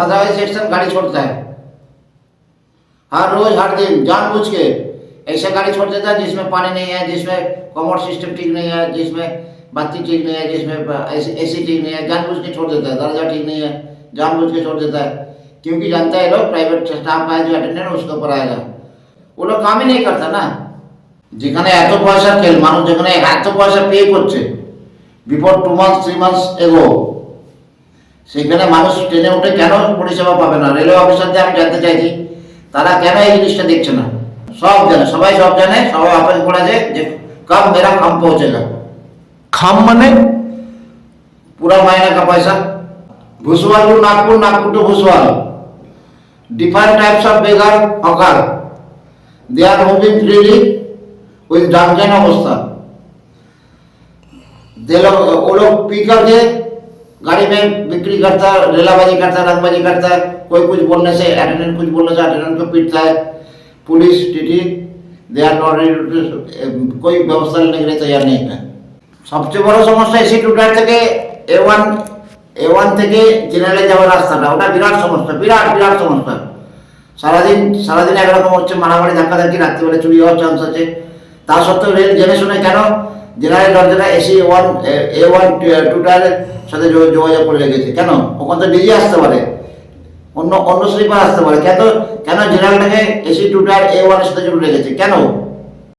सदाई सेक्शन गाड़ी छोड़ता है, हर रोज हर दिन जानबूझ के ऐसे गाड़ी छोड़ देता है जिसमें पानी नहीं है, जिसमें कमोड सिस्टम ठीक नहीं है, जिसमें बत्ती ठीक नहीं है, जिसमें एसी ठीक नहीं है, जानबूझ के छोड़ देता है। दर्जा ठीक नहीं है, जानबूझ के छोड़ देता है, क्योंकि जानता है लोग प्राइवेट स्टाफ है जो अटेंडेंट उसके ऊपर आएगा। वो लोग काम ही नहीं करता ना। যেখানে এত পয়সার খেল, মানুষ যেখানে এত পয়সা পে করছে বিফোর 2 months 3 months এগো, সেখানে মানুষ ট্রেনে উঠে কেন পরিষেবা পাবে না? রেলওয়ে অফিসারদের আমি জানতে চাইছি তারা কেন এই জিনিসটা দেখছে না। সব জানে, সবাই সব জানে, সবাই অপেক্ষা করে আছে যে কব মেরা খাম পৌঁছেগা। খাম মানে पूरा महीने का पैसा। Bhusawal to Nagpur, Nagpur to Bhusawal, different types of beggar hawker, they are moving freely with drunken अवस्था। वो लोग पी करके गाड़ी में बिक्री करता है, रेलाबाजी करता है, रंगबाजी करता है। कोई कुछ बोलने से अटेंडेंट कुछ बोलने से अटेंडेंट को पीटता है। Police TT they are not ready to, कोई व्यवस्था लेने के लिए तैयार नहीं है। সবচেয়ে বড় সমস্যা এসি টুটার থেকে A1 থেকে জেনারেলে যাওয়ার রাস্তাটা, ওটা বিরাট সমস্যা, বিরাট বিরাট সমস্যা। সারাদিন একরকম হচ্ছে, মারামারি ধাক্কাধাক্কি, রাত্রিবেলা চুরি হওয়ার চান্স আছে। তা সত্ত্বেও রেল জেনে শুনে কেন জেনারেল দরজাটা A1 টুটারের সাথে যোগাযোগ করে রেখেছে? কেন? ওখান থেকে ডিজি আসতে পারে, অন্য স্লিপার আসতে পারে, কেন জেনারেলটাকে এসি টুটার A1 এর সাথে জুড়ে রেখেছে? কেন?